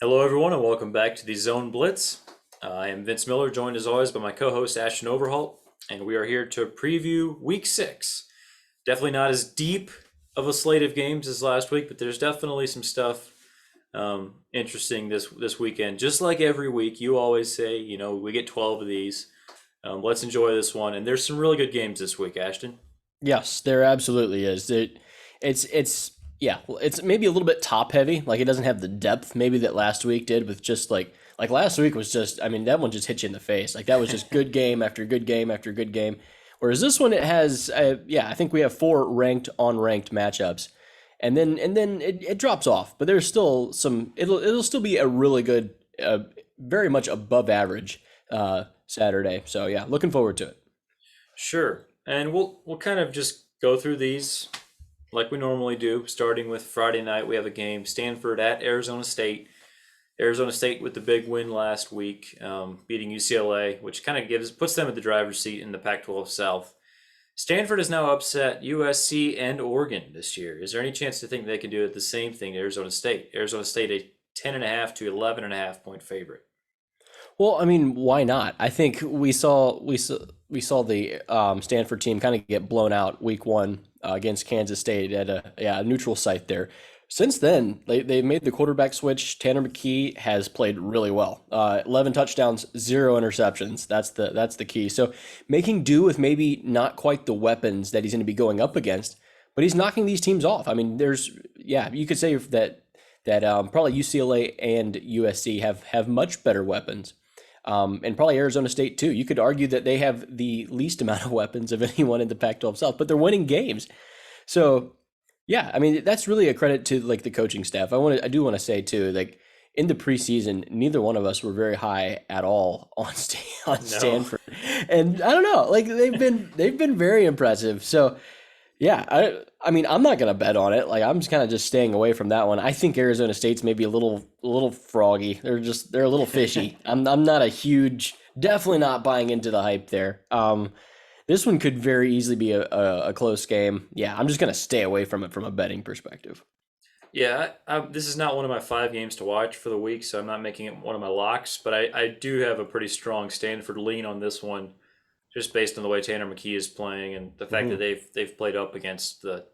Hello, everyone, and welcome back to the Zone Blitz. I am Vince Miller, joined as always by my co-host Ashton Overholt, and we are here to preview Week 6. Definitely not as deep of a slate of games as last week, but there's definitely some stuff interesting this weekend. Just like every week, you always say, we get 12 of these. Let's enjoy this one, and there's some really good games this week, Ashton. Yes, there absolutely is. It's yeah, well, it's maybe a little bit top heavy. Like it doesn't have the depth maybe that last week did with just like last week was just I mean that one just hit you in the face. Like that was just good game after good game after good game. Whereas this one it has yeah, I think we have four ranked unranked matchups. And then it drops off, but there's still some it'll still be a really good very much above average Saturday. So yeah, looking forward to it. Sure, and we'll kind of just go through these like we normally do, starting with Friday night. We have a game, Stanford at Arizona State. Arizona State with the big win last week, beating UCLA, which kind of puts them at the driver's seat in the Pac-12 South. Stanford has now upset USC and Oregon this year. Is there any chance to think they can do it the same thing to Arizona State? Arizona State a 10.5 to 11.5 point favorite. Well, I mean, why not? I think we saw the Stanford team kind of get blown out week one against Kansas State at a neutral site there. Since then, they made the quarterback switch. Tanner McKee has played really well. 11 touchdowns, zero interceptions. That's the key. So making do with maybe not quite the weapons that he's going to be going up against, but he's knocking these teams off. I mean, yeah, you could say that probably UCLA and USC have much better weapons, and probably Arizona State too. You could argue that they have the least amount of weapons of anyone in the Pac-12 South, but they're winning games. So yeah, I mean that's really a credit to like the coaching staff. I do want to say too, like in the preseason, neither one of us were very high at all on on No. Stanford, and I don't know, like they've been very impressive. So yeah, I mean, I'm not gonna bet on it. Like, I'm just kind of just staying away from that one. I think Arizona State's maybe a little froggy. They're a little fishy. I'm not a huge, definitely not buying into the hype there. This one could very easily be a close game. Yeah, I'm just gonna stay away from it from a betting perspective. Yeah, this is not one of my 5 games to watch for the week, so I'm not making it one of my locks. But I do have a pretty strong Stanford lean on this one, just based on the way Tanner McKee is playing and the fact that Hmm. they've played up against the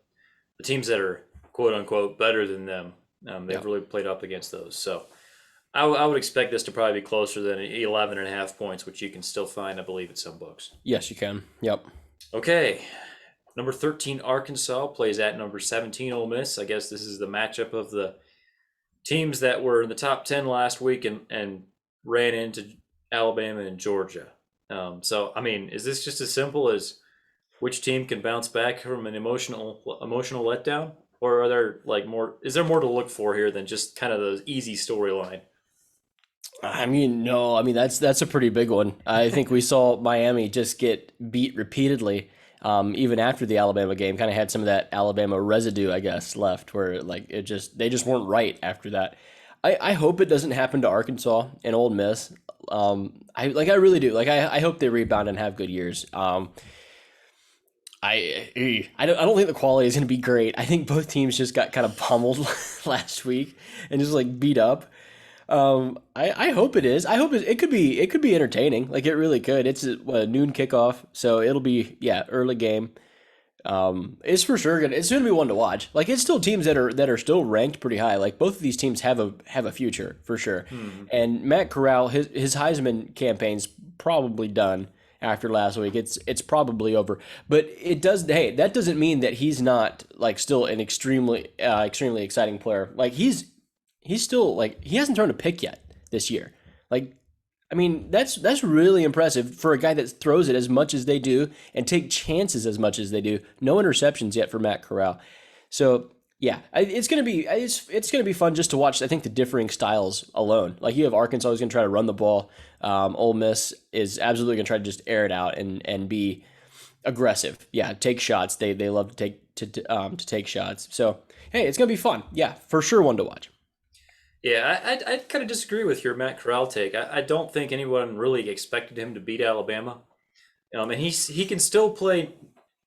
teams that are quote unquote better than them. Yeah. They've really played up against those. So I would expect this to probably be closer than 11.5 points, which you can still find, I believe, at some books. Yes, you can. Yep. Okay, number 13 Arkansas plays at number 17 Ole Miss. I guess this is the matchup of the teams that were in the top 10 last week and ran into Alabama and Georgia. So, I mean, is this just as simple as which team can bounce back from an emotional letdown, or are there like more? Is there more to look for here than just kind of the easy storyline? I mean, no, I mean that's a pretty big one. I think we saw Miami just get beat repeatedly, even after the Alabama game. Kind of had some of that Alabama residue, I guess, left where like they just weren't right after that. I hope it doesn't happen to Arkansas and Ole Miss. I really do. Like I hope they rebound and have good years. I don't think the quality is going to be great. I think both teams just got kind of pummeled last week and just like beat up. I hope it is. I hope it could be entertaining. Like it really could. It's a noon kickoff, so it'll be yeah early game. It's for sure it's gonna be one to watch. Like it's still teams that are still ranked pretty high. Like both of these teams have a future for sure. Hmm. And Matt Corral, his Heisman campaign's probably done after last week. It's probably over. But it does. Hey, that doesn't mean that he's not like still an extremely exciting player. Like he's still like he hasn't thrown a pick yet this year. Like I mean, that's really impressive for a guy that throws it as much as they do and take chances as much as they do. No interceptions yet for Matt Corral. So yeah, it's gonna be fun just to watch. I think the differing styles alone. Like you have Arkansas who's gonna try to run the ball. Ole Miss is absolutely gonna try to just air it out and be aggressive. Yeah, take shots. They love to to take shots. So hey, it's gonna be fun. Yeah, for sure, one to watch. Yeah, I kind of disagree with your Matt Corral take. I don't think anyone really expected him to beat Alabama. And he can still play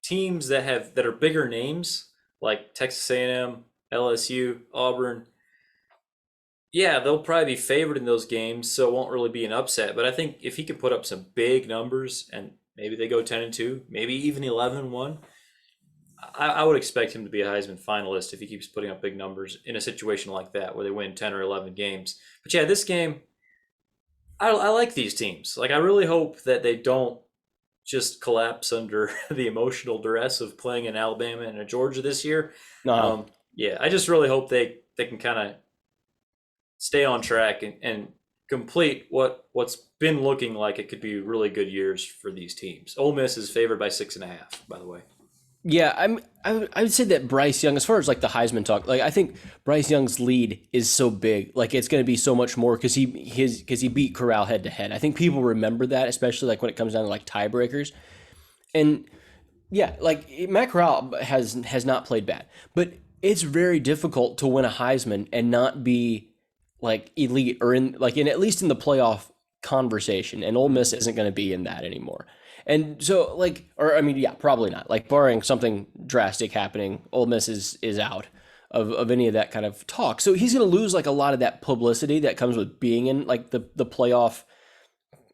teams that are bigger names like Texas A&M, LSU, Auburn. Yeah, they'll probably be favored in those games, so it won't really be an upset. But I think if he can put up some big numbers and maybe they go 10-2, maybe even 11-1, I would expect him to be a Heisman finalist if he keeps putting up big numbers in a situation like that where they win 10 or 11 games. But yeah, this game, I like these teams. Like, I really hope that they don't just collapse under the emotional duress of playing in Alabama and Georgia this year. Uh, Yeah, I just really hope they can kind of stay on track and complete what's been looking like it could be really good years for these teams. Ole Miss is favored by 6.5, by the way. yeah, I would say that Bryce Young, as far as like the Heisman talk, like I think Bryce Young's lead is so big, like it's going to be so much more because he beat Corral head to head. I think people remember that, especially like when it comes down to like tiebreakers. And yeah, like Matt Corral has not played bad, but it's very difficult to win a Heisman and not be like elite or in like in at least in the playoff conversation. And Ole Miss isn't going to be in that anymore. And so like, or I mean, yeah, probably not. Like barring something drastic happening, Ole Miss is out of any of that kind of talk. So he's going to lose like a lot of that publicity that comes with being in like the playoff,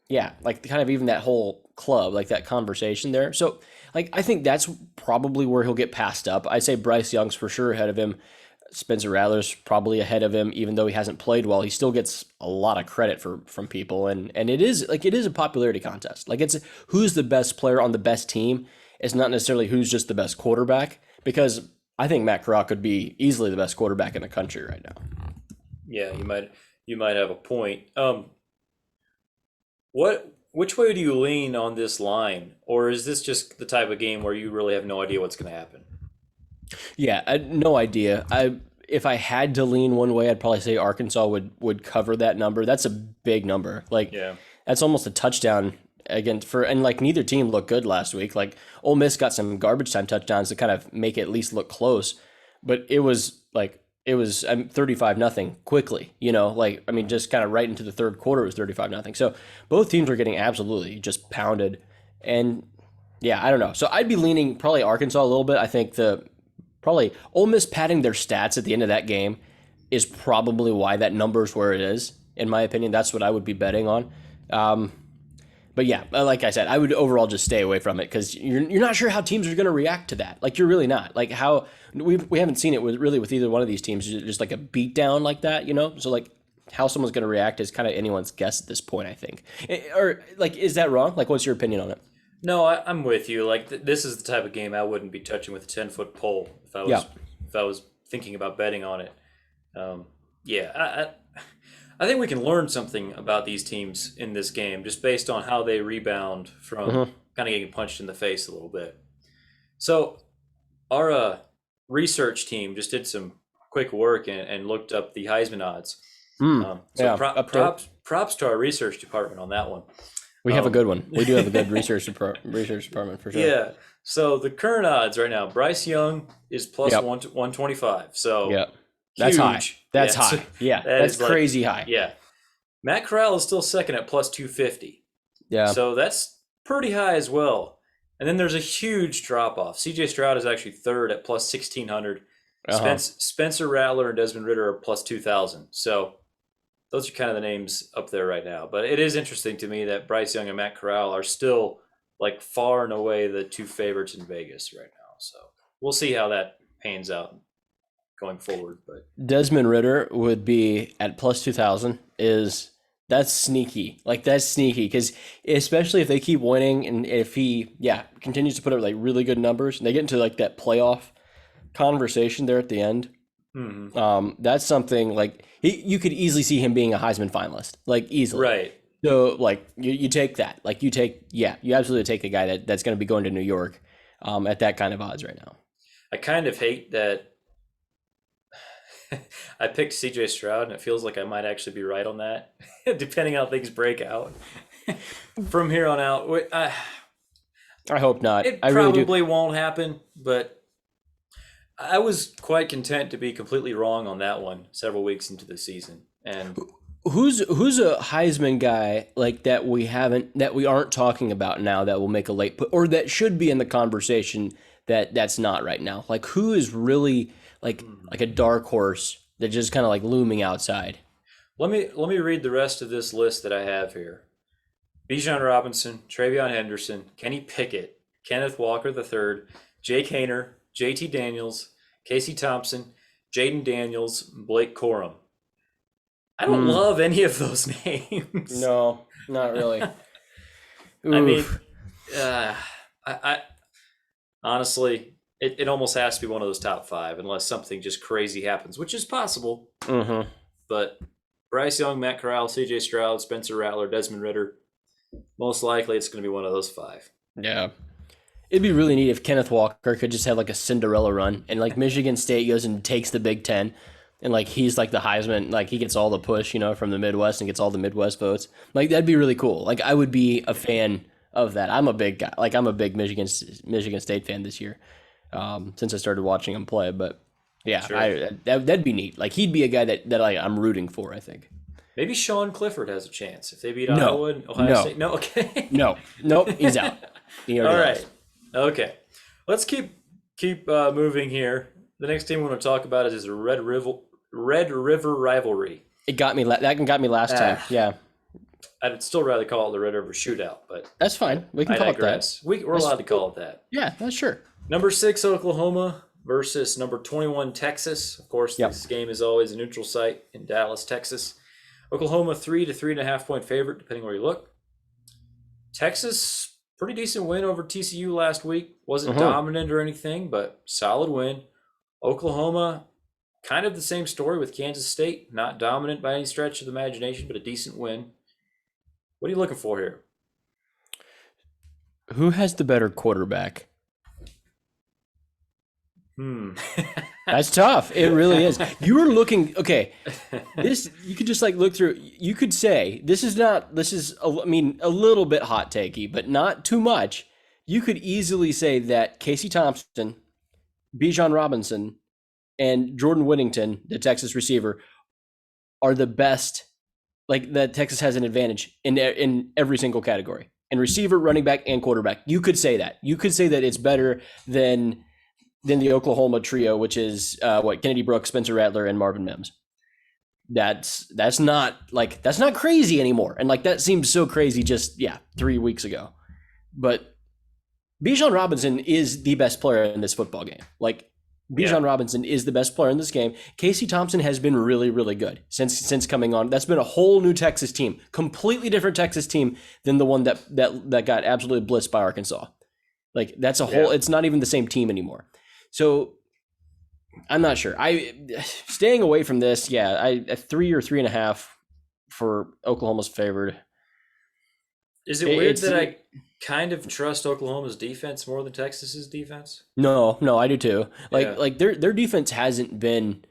yeah, like kind of even that whole club, like that conversation there. So like I think that's probably where he'll get passed up. I'd say Bryce Young's for sure ahead of him. Spencer Rattler's probably ahead of him, even though he hasn't played well. He still gets a lot of credit from people, and it is like it is a popularity contest. Like it's who's the best player on the best team. It's not necessarily who's just the best quarterback, because I think Matt Corral could be easily the best quarterback in the country right now. Yeah, you might have a point. Which way do you lean on this line, or is this just the type of game where you really have no idea what's going to happen? Yeah, no idea. I if I had to lean one way, I'd probably say Arkansas would cover that number. That's a big number. Like Yeah. that's almost a touchdown again for and like neither team looked good last week. Like Ole Miss got some garbage time touchdowns to kind of make it at least look close, but it was 35 nothing quickly, like I mean just kind of right into the third quarter it was 35 nothing. So both teams were getting absolutely just pounded. And yeah, I don't know. So I'd be leaning probably Arkansas a little bit. I think the probably Ole Miss padding their stats at the end of that game is probably why that number is where it is. In my opinion, that's what I would be betting on. Um, but yeah, like I said, I would overall just stay away from it because you're not sure how teams are going to react to that. Like you're really not. Like how we haven't seen it with either one of these teams, just like a beatdown like that. So like how someone's going to react is kind of anyone's guess at this point, I think. Or like, is that wrong? Like, what's your opinion on it? No, I'm with you. Like this is the type of game I wouldn't be touching with a 10-foot pole Yeah. if I was thinking about betting on it. Yeah, I think we can learn something about these teams in this game just based on how they rebound from Mm-hmm. kind of getting punched in the face a little bit. So our research team just did some quick work and looked up the Heisman odds. So Yeah. Up there. props to our research department on that one. We have a Um, good one. We do have a good research department for sure. Yeah. So the current odds right now, Bryce Young is plus Yep. 125. So Yeah. That's high. huge. That's Yeah, so high. Yeah. that That's is like crazy high. yeah. Matt Corral is still second at plus 250. Yeah. So that's pretty high as well. And then there's a huge drop off. CJ Stroud is actually third at plus 1600. Uh-huh. Spencer Rattler and Desmond Ritter are plus 2000. So those are kind of the names up there right now. But it is interesting to me that Bryce Young and Matt Corral are still like far and away the two favorites in Vegas right now. So we'll see how that pans out going forward. But Desmond Ritter would be at plus 2000 is that's sneaky. Like that's sneaky because especially if they keep winning and if he continues to put up like really good numbers and they get into like that playoff conversation there at the end. That's something like you could easily see him being a Heisman finalist, like easily. right. So like you take that, like you absolutely take a guy that's going to be going to New York, at that kind of odds right now. I kind of hate that I picked CJ Stroud, and it feels like I might actually be right on that, depending how things break out from here on out. I hope not. It I really do. probably won't happen, but I was quite content to be completely wrong on that one several weeks into the season. And Who's a Heisman guy like that we aren't talking about now that will make a late put or that should be in the conversation that's not right now? Like who is really like a dark horse that just kind of like looming outside? Let me read the rest of this list that I have here. Bijan Robinson, Travion Henderson, Kenny Pickett, Kenneth Walker III, Jake Hayner, JT Daniels, Casey Thompson, Jaden Daniels, Blake Corum. I don't Hmm. love any of those names. No, not really. I mean, Oof. uh, I honestly, it almost has to be one of those top five unless something just crazy happens, which is possible. Mm-hmm. But Bryce Young, Matt Corral, CJ Stroud, Spencer Rattler, Desmond Ritter, most likely it's going to be one of those five. Yeah. It'd be really neat if Kenneth Walker could just have like a Cinderella run and like Michigan State goes and takes the Big Ten and like he's like the Heisman, like he gets all the push, from the Midwest and gets all the Midwest votes. Like that'd be really cool. Like I would be a fan of that. I'm a big guy. Like I'm a big Michigan State fan this year, since I started watching him play. But yeah, Sure. that'd be neat. Like he'd be a guy that I'm rooting for. I think. Maybe Sean Clifford has a chance if they beat No, Iowa and Ohio no, State. No, okay. no, nope. He's out. He All already right. lost. Okay. Let's keep moving here. The next team we want to talk about is the Red River rivalry. It got me. That got me last time. Ah. Yeah. I'd still rather call it the Red River Shootout, but That's fine. We can I call it that. digress. We're allowed to call it that. Yeah, that's sure. Number 6 Oklahoma versus number 21 Texas. Of course, Yep. this game is always a neutral site in Dallas, Texas. Oklahoma 3 to 3.5 point favorite, depending where you look. Texas, pretty decent win over TCU last week. Wasn't dominant or anything, but solid win. Oklahoma, kind of the same story with Kansas State. Not dominant by any stretch of the imagination, but a decent win. What are you looking for here? Who has the better quarterback? That's tough. It really is. You were looking okay. This you could just like look through. You could say this is not. This is I mean a little bit hot takey, but not too much. You could easily say that Casey Thompson, Bijan Robinson, and Jordan Whittington, the Texas receiver, are the best. Like that Texas has an advantage in every single category. In receiver, running back, and quarterback. You could say that. You could say that it's better than the Oklahoma trio, which is Kennedy Brooks, Spencer Rattler, and Marvin Mims. That's not crazy anymore. And like that seemed so crazy just 3 weeks ago. But Bijan Robinson is the best player in this football game. Like Bijan Robinson is the best player in this game. Casey Thompson has been really, really good since coming on. That's been a whole new Texas team, completely different Texas team than the one that got absolutely blitzed by Arkansas. Like that's a whole. It's not even the same team anymore. So I'm not sure. Staying away from this. A 3 or 3.5 for Oklahoma's favored. Is it weird that I kind of trust Oklahoma's defense more than Texas's defense? No, I do too. Like their defense hasn't been.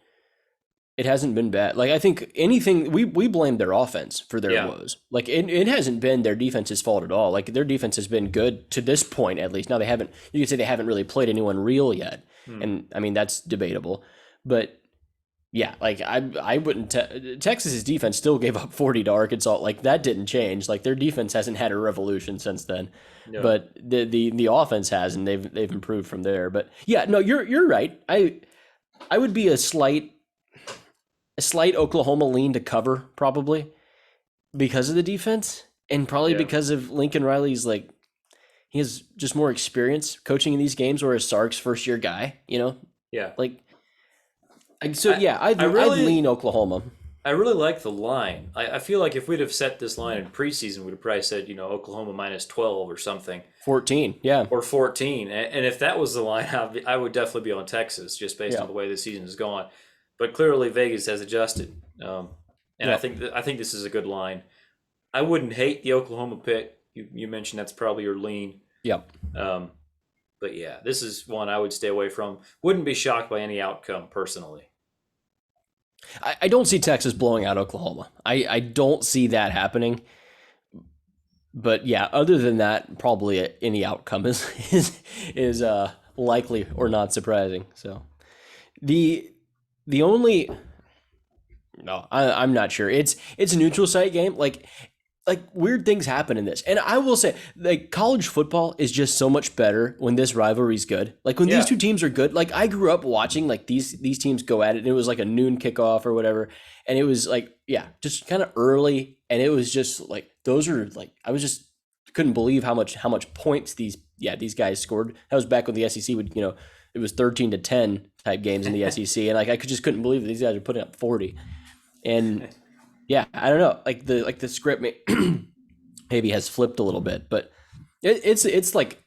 It hasn't been bad. Like I think anything we blame their offense for their woes. Like it hasn't been their defense's fault at all. Like their defense has been good to this point at least. Now they haven't. You could say they haven't really played anyone real yet, and I mean that's debatable. But yeah, like I wouldn't. Texas's defense still gave up 40 to Arkansas. Like that didn't change. Like their defense hasn't had a revolution since then. No. But the offense has, and they've improved from there. But yeah, no, you're right. I would be a slight Oklahoma lean to cover probably because of the defense and probably because of Lincoln Riley's like he has just more experience coaching in these games, whereas Sark's first year guy, I'd lean Oklahoma. I really like the line. I feel like if we'd have set this line in preseason, we'd have probably said, Oklahoma minus 12 or something. 14, yeah. Or 14. And if that was the line, I would definitely be on Texas just based on the way the season is going. But clearly Vegas has adjusted. I think this is a good line. I wouldn't hate the Oklahoma pick. You mentioned that's probably your lean. Yep. But yeah, this is one I would stay away from. Wouldn't be shocked by any outcome personally. I don't see Texas blowing out Oklahoma. I don't see that happening. But yeah, other than that, probably any outcome is likely or not surprising. So I'm not sure. It's a neutral site game. Like like weird things happen in this. And I will say, like college football is just so much better when this rivalry is good. Like when these Yeah. two teams are good. Like I grew up watching like these teams go at it, and it was like a noon kickoff or whatever, and it was like just kind of early, and it was just like those are like I was just couldn't believe how much points these guys scored. That was back when the SEC would it was 13-10 type games in the SEC, and like I just couldn't believe that these guys are putting up 40. And yeah, I don't know, like the script maybe has flipped a little bit, but it's like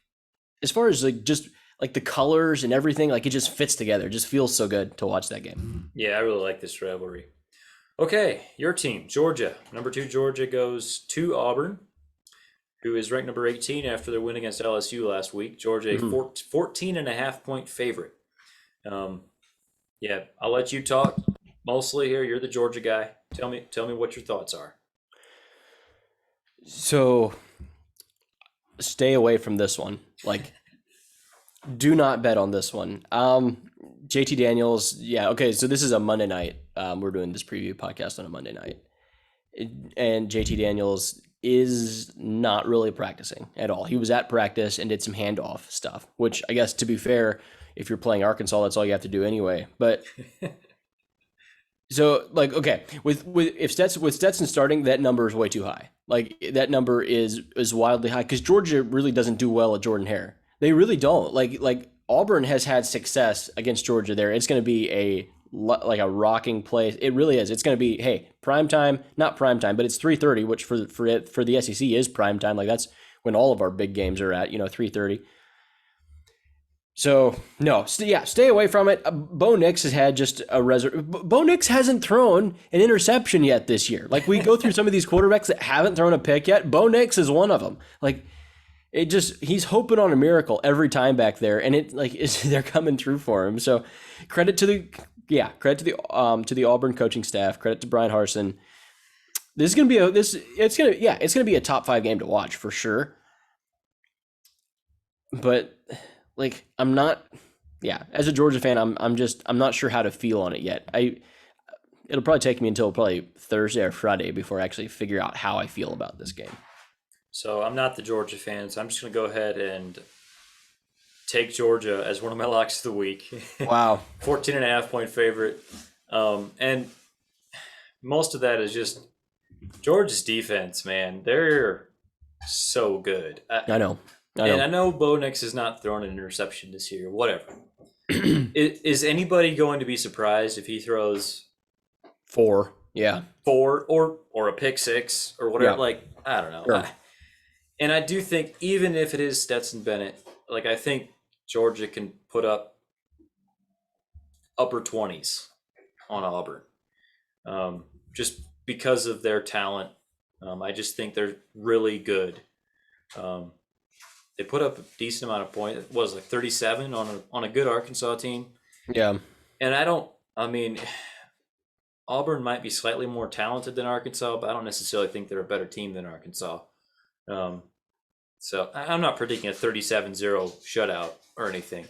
as far as like just like the colors and everything, like it just fits together. It just feels so good to watch that game. Yeah, I really like this rivalry. Okay, your team, Georgia. Number 2, Georgia goes to Auburn, who is ranked number 18 after their win against LSU last week. Georgia, a 14.5-point favorite. Yeah, I'll let you talk mostly here. You're the Georgia guy. Tell me what your thoughts are. So stay away from this one. Like, do not bet on this one. JT Daniels, yeah, okay, so this is a Monday night. We're doing this preview podcast on a Monday night. And JT Daniels is not really practicing at all. He was at practice and did some handoff stuff, which I guess, to be fair, if you're playing Arkansas, that's all you have to do anyway. But so like, okay, with Stetson starting, that number is way too high. Like that number is wildly high because Georgia really doesn't do well at Jordan Hare. They really don't. Like Auburn has had success against Georgia there. It's going to be a rocking place. It really is. It's going to be, hey, prime time, not prime time, but it's 3:30, which for the SEC is prime time. Like that's when all of our big games are at, 3:30. So no, stay away from it. Bo Nix has had just a Bo Nix hasn't thrown an interception yet this year. Like we go through some of these quarterbacks that haven't thrown a pick yet. Bo Nix is one of them. Like he's hoping on a miracle every time back there, and they're coming through for him. So credit to the Auburn coaching staff. Credit to Brian Harsin. This is gonna be it's gonna be a top 5 game to watch for sure. But like I'm not, as a Georgia fan, I'm not sure how to feel on it yet. It'll probably take me until probably Thursday or Friday before I actually figure out how I feel about this game. So I'm not the Georgia fan, so I'm just going to go ahead and take Georgia as one of my locks of the week. Wow. 14.5-point favorite. And most of that is just Georgia's defense, man. They're so good. I know. And I know Bo Nix has not thrown an interception this year, whatever. Is anybody going to be surprised if he throws 4? Yeah. 4 or a pick 6 or whatever? Yeah. Like, I don't know. Sure. And I do think even if it is Stetson Bennett, like I think Georgia can put up upper 20s on Auburn, just because of their talent. I just think they're really good. They put up a decent amount of points. It was like 37 on a good Arkansas team. Yeah. And Auburn might be slightly more talented than Arkansas, but I don't necessarily think they're a better team than Arkansas. So I'm not predicting a 37-0 shutout or anything,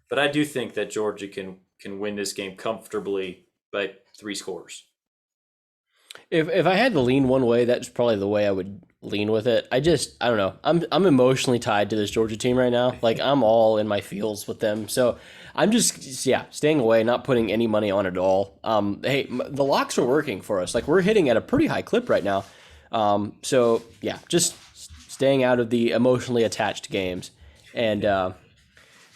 but I do think that Georgia can win this game comfortably by 3 scores. If I had to lean one way, that's probably the way I would lean with it. I don't know. I'm emotionally tied to this Georgia team right now. Like I'm all in my feels with them. So I'm just staying away, not putting any money on it at all. Hey, the locks are working for us. Like we're hitting at a pretty high clip right now. So just staying out of the emotionally attached games. And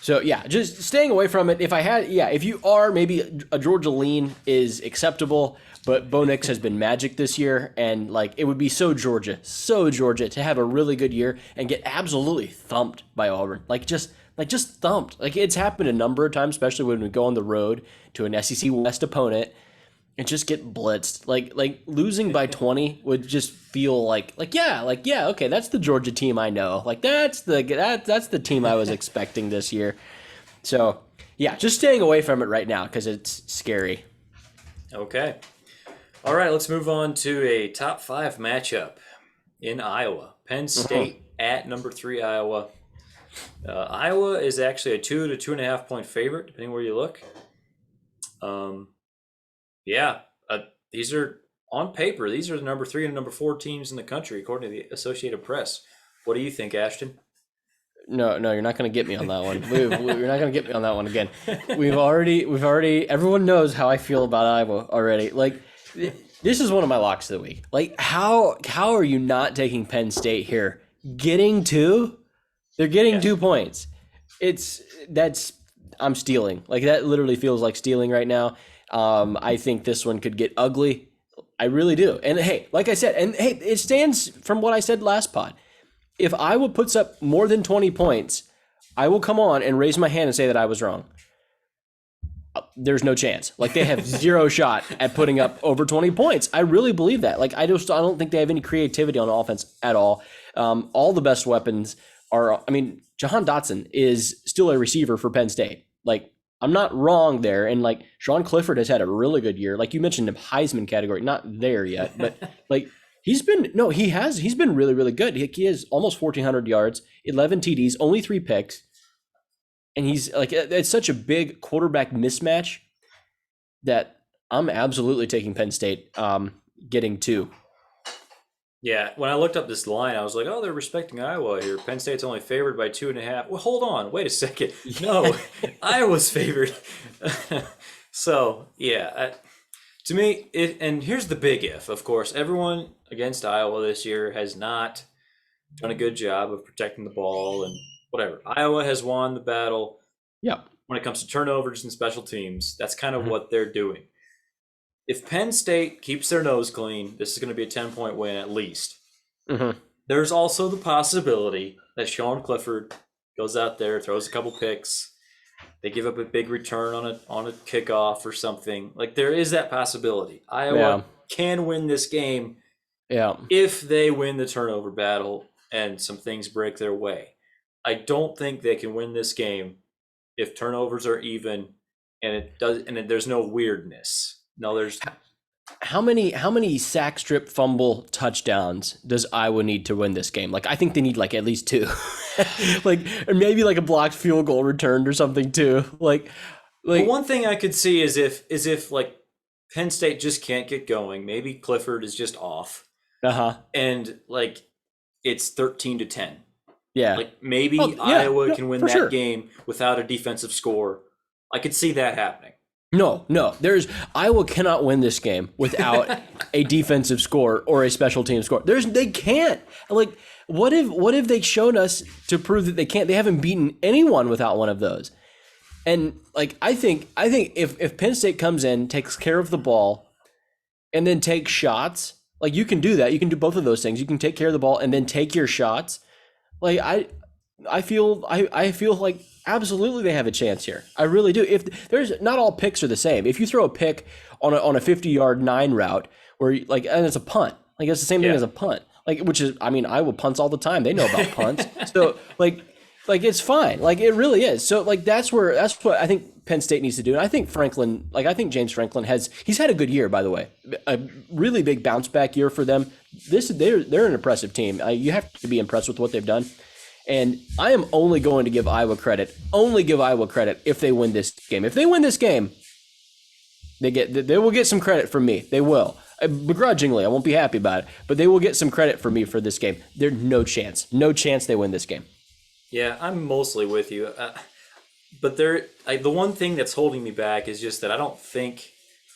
just staying away from it. If you are, maybe a Georgia lean is acceptable, but Bo Nix has been magic this year, and like it would be so Georgia to have a really good year and get absolutely thumped by Auburn. Just thumped. Like it's happened a number of times, especially when we go on the road to an SEC West opponent and just get blitzed. Like losing by 20 would just feel okay, that's the Georgia team I know. Like that's the team I was expecting this year. So just staying away from it right now because it's scary. Okay. All right, let's move on to a top 5 matchup in Iowa. Penn State at number 3 Iowa. Iowa is actually a 2 to 2.5 point favorite, depending where you look. These are on paper, these are the number 3 and number 4 teams in the country, according to the Associated Press. What do you think, Ashton? No, you're not going to get me on that one. You're not going to get me on that one again. We've already. Everyone knows how I feel about Iowa already. Like, this is one of my locks of the week. Like, how are you not taking Penn State here? Getting 2? They're getting 2 points. I'm stealing. Like, that literally feels like stealing right now. I think this one could get ugly. I really do. And hey, like I said, it stands from what I said last pod. If Iowa puts up more than 20 points, I will come on and raise my hand and say that I was wrong. There's no chance. Like, they have zero shot at putting up over 20 points. I really believe that. Like, I don't think they have any creativity on offense at all. All the best weapons are, Jahan Dotson is still a receiver for Penn State. Like, I'm not wrong there. And like, Sean Clifford has had a really good year. Like you mentioned, the Heisman category, not there yet, but like, he's been really, really good. He has almost 1,400 yards, 11 TDs, only 3 picks. And he's like, it's such a big quarterback mismatch that I'm absolutely taking Penn State getting 2. Yeah, when I looked up this line, I was like, oh, they're respecting Iowa here. Penn State's only favored by 2.5. Well, hold on. Wait a second. No, Iowa's favored. So, yeah, to me, and here's the big if, of course. Everyone against Iowa this year has not done a good job of protecting the ball and whatever. Iowa has won the battle. Yep. When it comes to turnovers and special teams, that's kind of what they're doing. If Penn State keeps their nose clean, this is going to be a 10-point win at least. Mm-hmm. There's also the possibility that Sean Clifford goes out there, throws a couple picks. They give up a big return on a kickoff or something. Like, there is that possibility. Iowa can win this game if they win the turnover battle and some things break their way. I don't think they can win this game if turnovers are even and there's no weirdness. No, there's how many sack, strip, fumble, touchdowns does Iowa need to win this game? Like, I think they need like at least 2, like, or maybe like a blocked field goal returned or something too. Like one thing I could see is if like Penn State just can't get going. Maybe Clifford is just off. And like it's 13-10. Yeah. Like maybe Iowa can win that game without a defensive score. I could see that happening. No. Iowa cannot win this game without a defensive score or a special team score. They can't. Like, what if they showed us to prove that they can't? They haven't beaten anyone without one of those. And like, I think if Penn State comes in, takes care of the ball, and then takes shots, like, you can do that. You can do both of those things. You can take care of the ball and then take your shots. Like, I feel like absolutely they have a chance here. I really do. If there's not all picks are the same. If you throw a pick on a 50-yard 9 route where like, and it's a punt, like it's the same thing as a punt, like, which is, Iowa punts all the time. They know about punts. So like it's fine. Like, it really is. So like, that's what I think Penn State needs to do. And I think James Franklin he's had a good year, by the way, a really big bounce back year for them. They're an impressive team. You have to be impressed with what they've done. And I am only going to give Iowa credit if they win this game. If they win this game, they will get some credit from me. They will. Begrudgingly, I won't be happy about it, but they will get some credit from me for this game. There's no chance they win this game. Yeah, I'm mostly with you. But the one thing that's holding me back is just that I don't think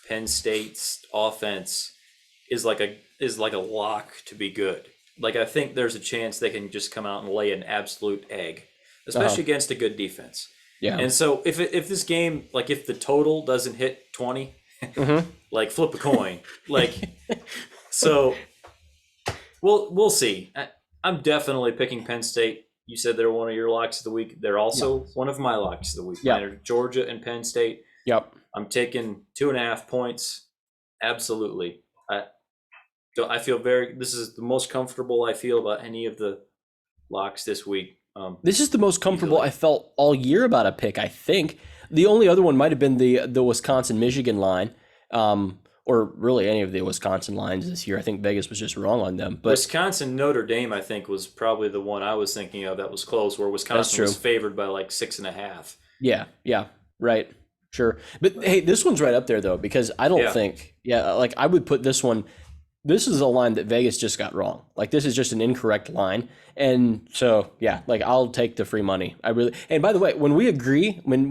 Penn State's offense is like a lock to be good. Like, I think there's a chance they can just come out and lay an absolute egg, especially against a good defense. Yeah. And so if this game, like, if the total doesn't hit 20, like, flip a coin. Like, so we'll see. I'm definitely picking Penn State. You said they're one of your locks of the week. They're also one of my locks of the week. Yeah. Georgia and Penn State. Yep. I'm taking 2.5 points. Absolutely. I feel this is the most comfortable I feel about any of the locks this week. This is the most comfortable I felt all year about a pick, I think. The only other one might have been the Wisconsin-Michigan line, or really any of the Wisconsin lines this year. I think Vegas was just wrong on them. But Wisconsin-Notre Dame, I think, was probably the one I was thinking of that was close, where Wisconsin was favored by like 6.5. Yeah, right. Sure. But hey, this one's right up there, though, because I don't think, like, I would put this one this is a line that Vegas just got wrong. Like this is just an incorrect line. And so, yeah, like I'll take the free money. I really, and by the way, when we agree, when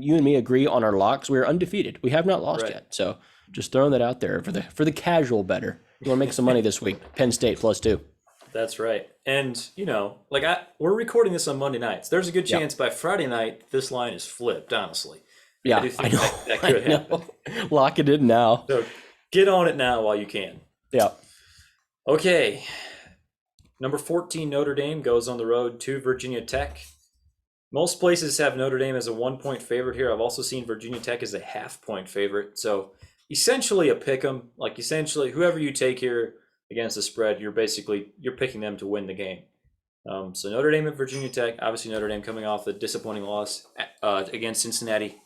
you and me agree on our locks, we're undefeated. We have not lost Right. yet. So just throwing that out there for the casual better. You want to make some money this week. Penn State +2. That's right. And, like we're recording this on Monday nights. There's a good Yeah. chance by Friday night this line is flipped, honestly. Yeah, do I think know. that could I happen. know. Lock it in now. So get on it now while you can. Yeah. Okay. Number 14, Notre Dame goes on the road to Virginia Tech. Most places have Notre Dame as a 1-point favorite here. I've also seen Virginia Tech as a half-point favorite. So essentially a pick 'em. Like essentially whoever you take here against the spread, you're picking them to win the game. So Notre Dame at Virginia Tech. Obviously Notre Dame coming off a disappointing loss against Cincinnati,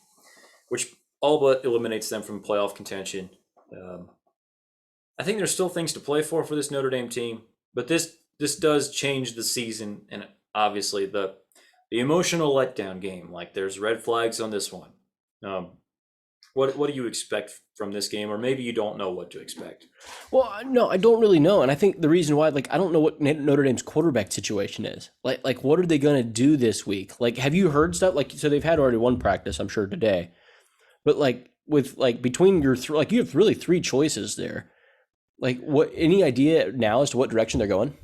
which all but eliminates them from playoff contention. I think there's still things to play for this Notre Dame team, but this does change the season, and obviously the emotional letdown game. Like there's red flags on this one. What do you expect from this game, or maybe you don't know what to expect? Well, no, I don't really know, and I think the reason why, like, I don't know what Notre Dame's quarterback situation is. Like, what are they going to do this week? Like, have you heard stuff? Like, so they've had already one practice, I'm sure today, but like with like between your you have really three choices there. Like, what? Any idea now as to what direction they're going?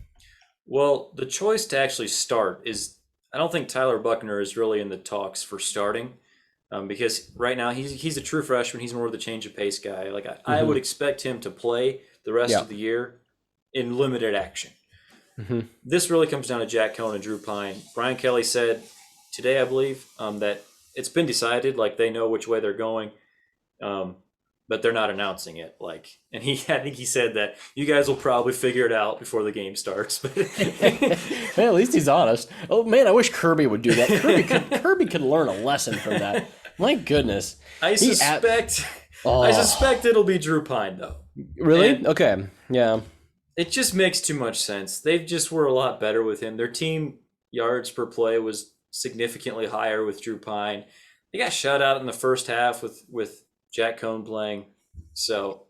Well, the choice to actually start is I don't think Tyler Buckner is really in the talks for starting. Because right now he's a true freshman. He's more of the change of pace guy. Like I would expect him to play the rest of the year in limited action. This really comes down to Jack Cohn and Drew Pine. Brian Kelly said today, I believe, that it's been decided. Like they know which way they're going, but they're not announcing it. Like, and I think he said that you guys will probably figure it out before the game starts. But Man, at least he's honest. Oh man, I wish Kirby would do that. Kirby could learn a lesson from that. My goodness. I suspect it'll be Drew Pine though. Really? And okay. Yeah. it just makes too much sense. They just were a lot better with him. Their team yards per play was significantly higher with Drew Pine. They got shut out in the first half with Jack Cohn playing. So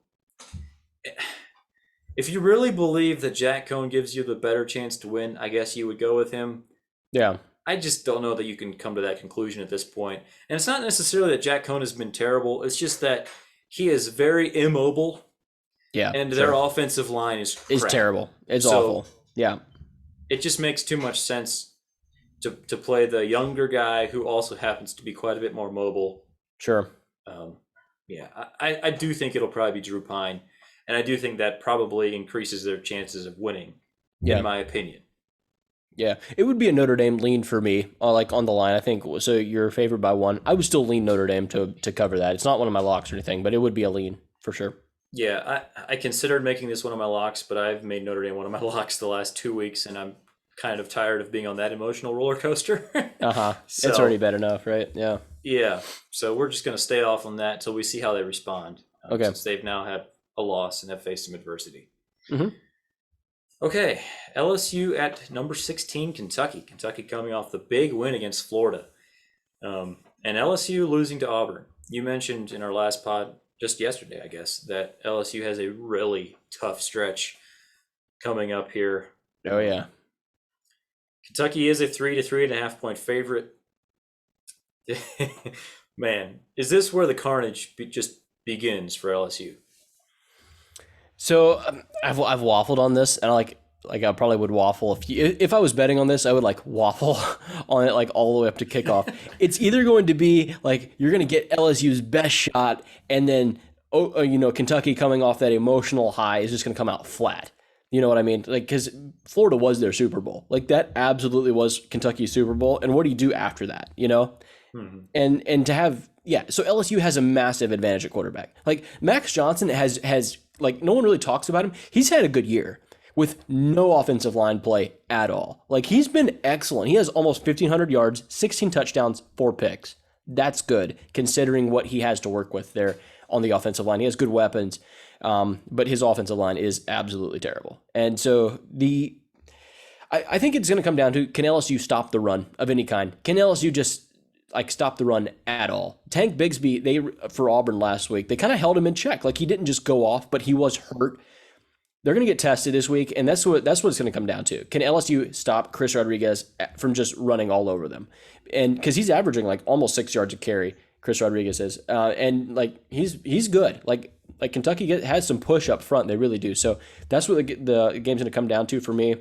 if you really believe that Jack Cohn gives you the better chance to win, I guess you would go with him. Yeah. I just don't know that you can come to that conclusion at this point. And it's not necessarily that Jack Cohn has been terrible. It's just that he is very immobile. Yeah. And their offensive line is crap. It's terrible. It's So awful. Yeah. it just makes too much sense to play the younger guy who also happens to be quite a bit more mobile. Sure. I do think it'll probably be Drew Pine. And I do think that probably increases their chances of winning, in my opinion. Yeah, it would be a Notre Dame lean for me, like on the line. I think so. You're favored by one. I would still lean Notre Dame to cover that. It's not one of my locks or anything, but it would be a lean for sure. Yeah, I considered making this one of my locks, but I've made Notre Dame one of my locks the last 2 weeks, and I'm kind of tired of being on that emotional roller coaster. So, It's already bad enough, right? Yeah. Yeah, so we're just going to stay off on that until we see how they respond. Okay. Since they've now had a loss and have faced some adversity. Mhm. Okay, LSU at number 16, Kentucky. Kentucky coming off the big win against Florida. And LSU losing to Auburn. You mentioned in our last pod, just yesterday, I guess, that LSU has a really tough stretch coming up here. Oh, yeah. Kentucky is a 3 to 3.5 point favorite. Man, is this where the carnage just begins for LSU? So I've waffled on this, and I probably would waffle if I was betting on this, I would like waffle on it like all the way up to kickoff. It's either going to be like you're going to get LSU's best shot, and then Kentucky coming off that emotional high is just going to come out flat. You know what I mean? Like because Florida was their Super Bowl, like that absolutely was Kentucky's Super Bowl, and what do you do after that? You know, and to have so LSU has a massive advantage at quarterback. Like Max Johnson has. Like, no one really talks about him. He's had a good year with no offensive line play at all. Like, he's been excellent. He has almost 1,500 yards, 16 touchdowns, 4 picks. That's good, considering what he has to work with there on the offensive line. He has good weapons, but his offensive line is absolutely terrible. And so I think it's going to come down to, can LSU stop the run of any kind? Can LSU just stop the run at all? Tank Bigsby, for Auburn last week, they kind of held him in check. Like he didn't just go off, but he was hurt. they're going to get tested this week, and that's what it's going to come down to. Can LSU stop Chris Rodriguez from just running all over them? And because he's averaging like almost 6 yards a carry, Chris Rodriguez is, and like he's good. Like Kentucky has some push up front, they really do. So that's what the game's going to come down to for me.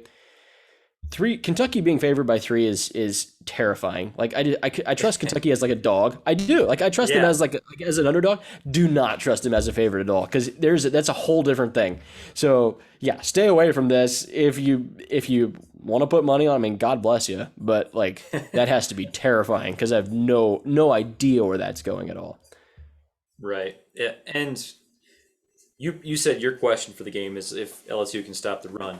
Kentucky being favored by 3 is terrifying. Like I trust Kentucky as like a dog. I do. Like I trust them as like as an underdog. Do not trust him as a favorite at all, because that's a whole different thing. So yeah, stay away from this. If you want to put money on, I mean, God bless you, but like that has to be terrifying, because I have no idea where that's going at all. Right. Yeah. And you said your question for the game is if LSU can stop the run.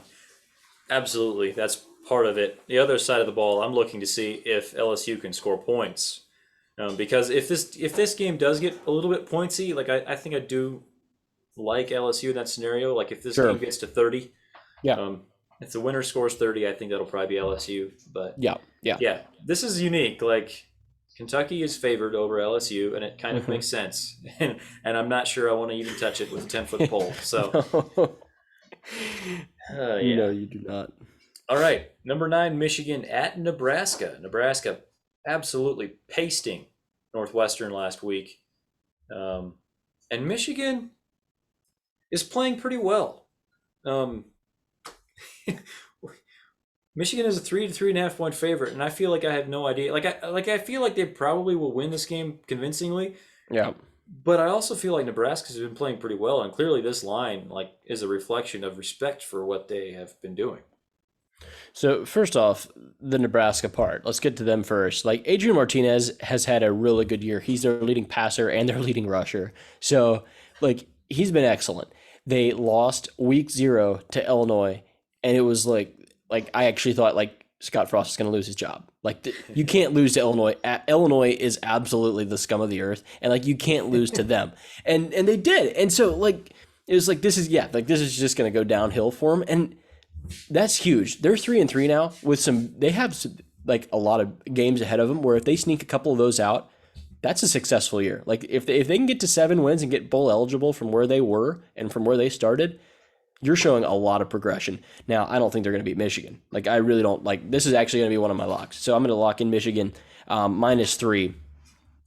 Absolutely, that's part of it. The other side of the ball, I'm looking to see if LSU can score points, because if this game does get a little bit pointsy, like I think I do like LSU in that scenario. Like if this game gets to 30, if the winner scores 30, I think that'll probably be LSU. But yeah, this is unique. Like Kentucky is favored over LSU, and it kind of makes sense. And I'm not sure I want to even touch it with a 10-foot pole. So. No, you do not. All right, number 9, Michigan at Nebraska. Nebraska absolutely pasting Northwestern last week, and Michigan is playing pretty well. Michigan is a 3 to 3.5 point favorite, and I feel like I have no idea. I feel like they probably will win this game convincingly. Yeah. But I also feel like Nebraska's been playing pretty well, and clearly this line is a reflection of respect for what they have been doing. So first off, the Nebraska part. Let's get to them first. Like Adrian Martinez has had a really good year. He's their leading passer and their leading rusher. So like he's been excellent. They lost week 0 to Illinois, and it was like I actually thought like Scott Frost is going to lose his job. Like you can't lose to Illinois. Illinois is absolutely the scum of the earth, and like you can't lose to them. And they did. And so like it was like this is just going to go downhill for them, and that's huge. They're 3-3 now with they have like a lot of games ahead of them where if they sneak a couple of those out, that's a successful year. Like if they can get to 7 wins and get bowl eligible from where they were and from where they started, you're showing a lot of progression. Now, I don't think they're going to beat Michigan. Like, I really don't. Like, this is actually going to be one of my locks. So I'm going to lock in Michigan -3,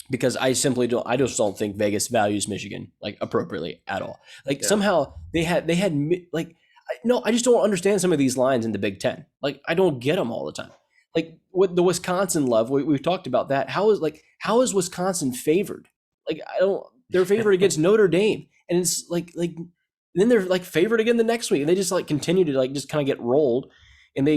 because I simply don't. I just don't think Vegas values Michigan like appropriately at all. Like somehow they had like no. I just don't understand some of these lines in the Big Ten. Like I don't get them all the time. Like what the Wisconsin love. We've talked about that. How is Wisconsin favored? Like I don't. They're favored against Notre Dame, and it's like. Then they're like favored again the next week, and they just like continue to like just kind of get rolled. And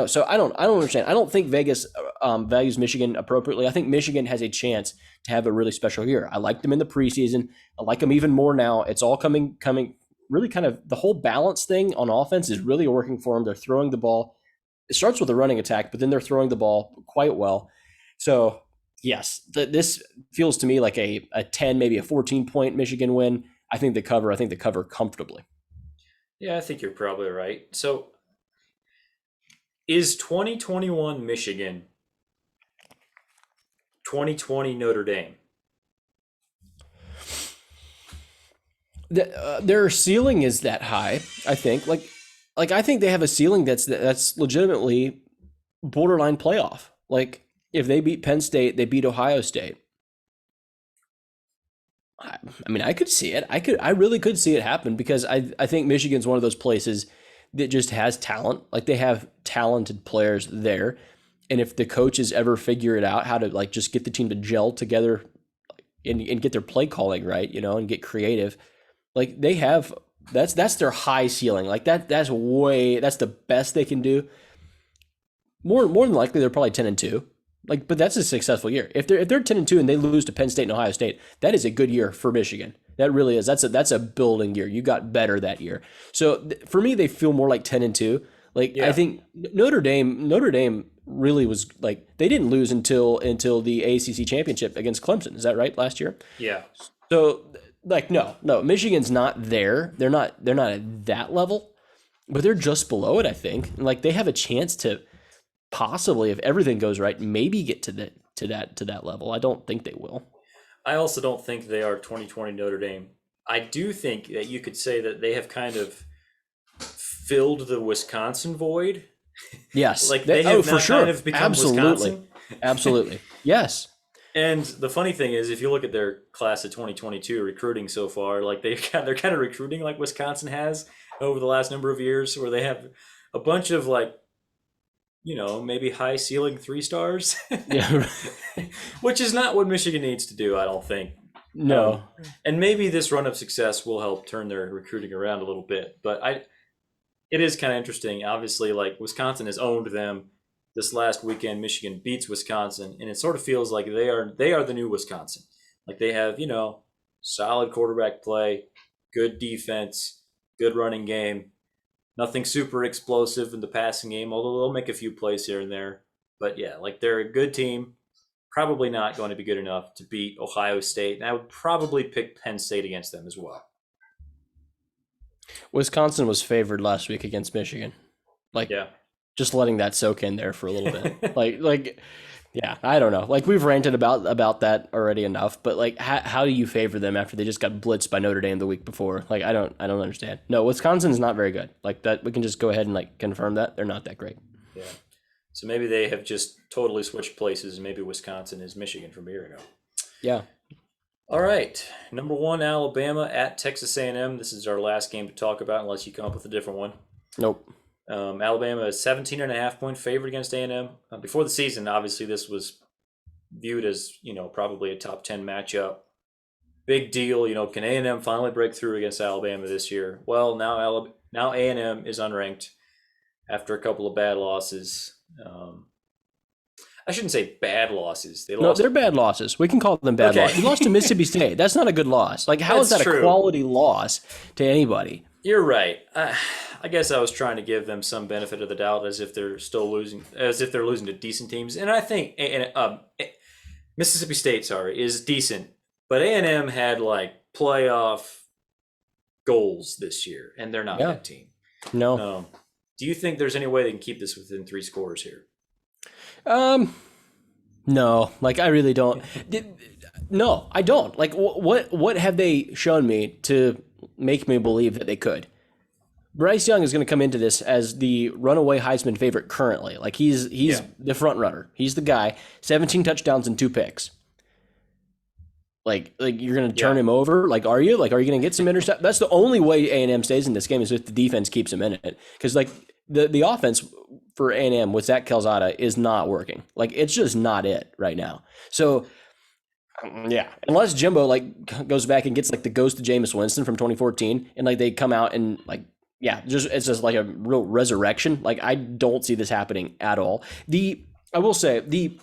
so I don't understand. I don't think Vegas values Michigan appropriately. I think Michigan has a chance to have a really special year. I liked them in the preseason. I like them even more now. It's all coming really kind of the whole balance thing on offense is really working for them. They're throwing the ball. It starts with a running attack, but then they're throwing the ball quite well. So yes, this feels to me like a 10, maybe a 14-point Michigan win. I think they cover comfortably. Yeah, I think you're probably right. So is 2021 Michigan 2020 Notre Dame? Their ceiling is that high, I think. Like I think they have a ceiling that's legitimately borderline playoff. Like if they beat Penn State, they beat Ohio State. I mean, I could see it. I really could see it happen, because I think Michigan's one of those places that just has talent. Like they have talented players there. And if the coaches ever figure it out how to like just get the team to gel together and get their play calling right, and get creative, like they have, that's their high ceiling. Like that's the best they can do. More than likely, they're probably 10-2. Like, but that's a successful year. If they're 10-2 and they lose to Penn State and Ohio State, that is a good year for Michigan. That really is. That's a building year. You got better that year. So for me, they feel more like 10-2. Like I think Notre Dame really was like they didn't lose until the ACC championship against Clemson. Is that right? Last year? Yeah. So like no, Michigan's not there. They're not at that level, but they're just below it. I think. And like they have a chance to possibly, if everything goes right, maybe get to that level. I don't think they will. I also don't think they are 2020 Notre Dame. I do think that you could say that they have kind of filled the Wisconsin void. Yes. Like they have for now sure. kind of become Absolutely. Wisconsin. Absolutely. Yes. And the funny thing is, if you look at their class of 2022 recruiting so far, like they're kind of recruiting like Wisconsin has over the last number of years, where they have a bunch of like, maybe high ceiling 3 stars, Yeah. which is not what Michigan needs to do, I don't think. No. And maybe this run of success will help turn their recruiting around a little bit. But it is kind of interesting. Obviously, like Wisconsin has owned them this last weekend. Michigan beats Wisconsin, and it sort of feels like they are the new Wisconsin. Like they have solid quarterback play, good defense, good running game. Nothing super explosive in the passing game, although they'll make a few plays here and there. But yeah, like they're a good team. Probably not going to be good enough to beat Ohio State. And I would probably pick Penn State against them as well. Wisconsin was favored last week against Michigan. Like, Yeah. just letting that soak in there for a little bit. Yeah, I don't know. Like we've ranted about that already enough, but like how do you favor them after they just got blitzed by Notre Dame the week before? Like I don't understand. No, Wisconsin's not very good. Like that we can just go ahead and like confirm that they're not that great. Yeah. So maybe they have just totally switched places, and maybe Wisconsin is Michigan from a year ago. Yeah. All right. Number 1, Alabama at Texas A&M. This is our last game to talk about unless you come up with a different one. Nope. Alabama is 17.5-point favorite against A&M. Before the season, obviously, this was viewed as, probably a top 10 matchup. Big deal. Can A&M finally break through against Alabama this year? Well, now A&M is unranked after a couple of bad losses. I shouldn't say bad losses. They're bad losses. We can call them bad losses. You lost to Mississippi State. That's not a good loss. Like, how is that a quality loss to anybody? You're right. I guess I was trying to give them some benefit of the doubt, as if they're still losing, to decent teams. And I think Mississippi State, is decent, but A&M had like playoff goals this year, and they're not that team. No. Do you think there's any way they can keep this within 3 scores here? No. Like I really don't. No, I don't. Like what have they shown me to make me believe that they could? Bryce Young is going to come into this as the runaway Heisman favorite currently. Like he's the front runner. He's the guy. 17 touchdowns and 2 picks. Like you're going to turn him over? Like are you? Like are you going to get some intercept? That's the only way A&M stays in this game is if the defense keeps him in it. Because like the offense for A&M with Zach Calzada is not working. Like it's just not it right now. So yeah, unless Jimbo like goes back and gets like the ghost of Jameis Winston from 2014, and like they come out and like. Yeah, it's just like a real resurrection. Like I don't see this happening at all. I will say the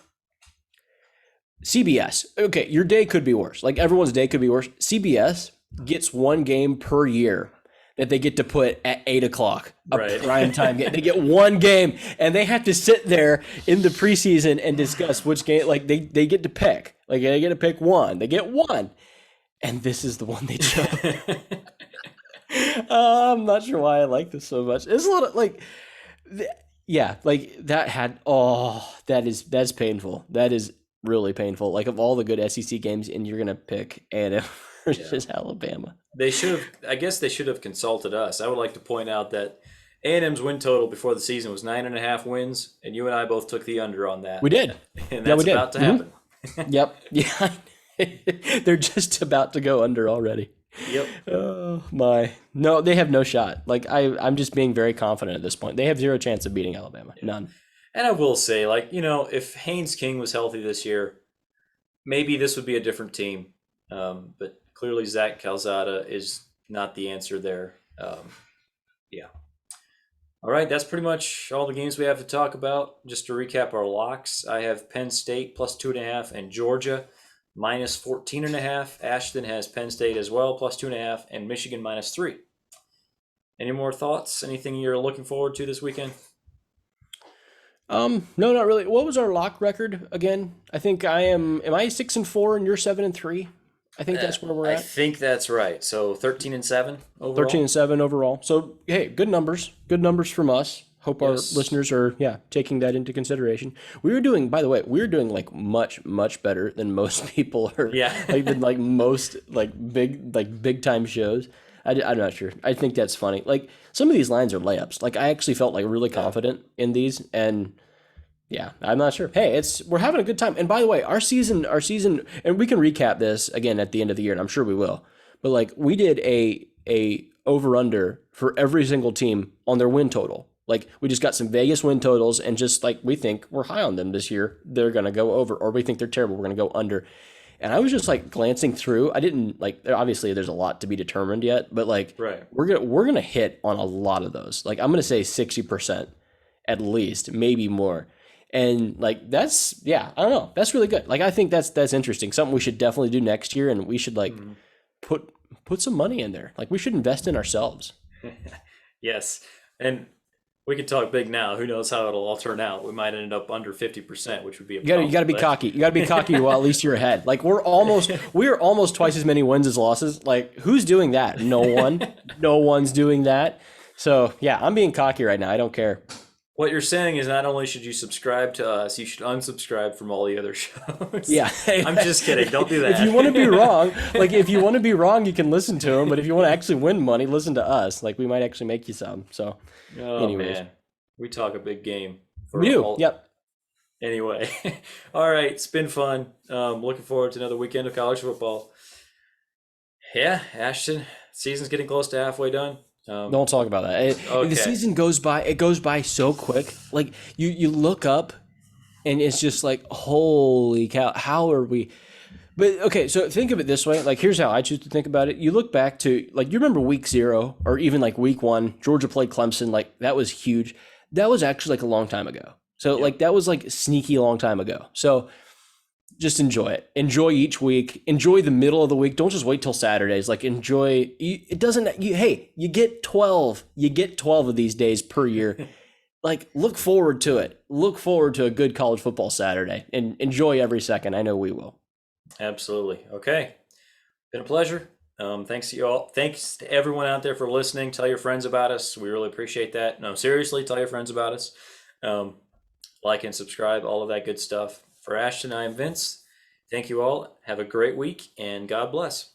CBS. Okay, your day could be worse. Like everyone's day could be worse. CBS gets 1 game per year that they get to put at 8:00, a prime time game. They get 1 game, and they have to sit there in the preseason and discuss which game. Like they get to pick. Like they get to pick one. They get one, and this is the one they chose. I'm not sure why I like this so much. It's a lot of like, like that had. Oh, that's painful. That is really painful. Like of all the good SEC games, and you're gonna pick A&M versus Alabama. They should have. I guess they should have consulted us. I would like to point out that A&M's win total before the season was 9.5 wins, and you and I both took the under on that. We did, and that's about to happen. Yep. Yeah. They're just about to go under already. Yep. Oh my. No, they have no shot. Like I'm just being very confident at this point. They have 0 chance of beating Alabama. None. And I will say, like, if Haynes King was healthy this year, maybe this would be a different team. But clearly Zach Calzada is not the answer there. Yeah. All right, that's pretty much all the games we have to talk about. Just to recap our locks, I have Penn State plus 2.5 and Georgia minus 14.5. Ashton has Penn State as well, plus 2.5, and Michigan minus 3. Any more thoughts? Anything you're looking forward to this weekend? No, not really. What was our lock record again? I think am I 6-4 and you're 7-3? I think that's where we're at. I think that's right. So 13-7 overall. 13-7 overall. So hey, good numbers. Good numbers from us. Hope our listeners are taking that into consideration. We were doing like much better than most people are. Yeah. Like than like most like big time shows. I'm not sure. I think that's funny. Like some of these lines are layups. Like I actually felt like really confident in these, and yeah, I'm not sure. Hey, we're having a good time. And by the way, our season, and we can recap this again at the end of the year, and I'm sure we will. But like we did a over under for every single team on their win total. Like we just got some Vegas win totals, and just like we think we're high on them this year, they're gonna go over, or we think they're terrible, we're gonna go under. And I was just like glancing through. I didn't like. Obviously, there's a lot to be determined yet, but like Right. we're gonna hit on a lot of those. Like I'm gonna say 60% at least, maybe more. And like that's yeah, I don't know. That's really good. Like I think that's interesting. Something we should definitely do next year, and we should like Mhm. put some money in there. Like we should invest in ourselves. Yes. And we could talk big now. Who knows how it'll all turn out? We might end up under 50%, which would be a You gotta be but cocky. You gotta be cocky while at least you're ahead. Like we are almost twice as many wins as losses. Like who's doing that? No one. No one's doing that. So yeah, I'm being cocky right now. I don't care. what you're saying is not only should you subscribe to us, you should unsubscribe from all the other shows. Yeah. I'm just kidding. Don't do that. If you want to be wrong, like if you want to be wrong, you can listen to them. But if you want to actually win money, listen to us. Like we might actually make you some. So, Oh anyways, man, we talk a big game. For we do. all- Yep. Anyway, all right, it's been fun. Looking forward to another weekend of college football. Yeah, Ashton, season's getting close to halfway done. Don't talk about that. Okay. The season goes by. It goes by so quick. Like you look up, and it's just like, holy cow! How are we? But okay, so think of it this way. Like here's how I choose to think about it. You look back to like you remember week 0 or even like week 1. Georgia played Clemson. Like that was huge. That was actually like a long time ago. So like that was like sneaky long time ago. So just enjoy it. Enjoy each week. Enjoy the middle of the week. Don't just wait till Saturdays. Like enjoy. It doesn't. Hey, you get 12. You get 12 of these days per year. Like look forward to it. Look forward to a good college football Saturday and enjoy every second. I know we will. Absolutely. Okay. Been a pleasure. Thanks to you all. Thanks to everyone out there for listening. Tell your friends about us. We really appreciate that. No, seriously, tell your friends about us. Like and subscribe, all of that good stuff. For Ashton, I am Vince. Thank you all. Have a great week, and God bless.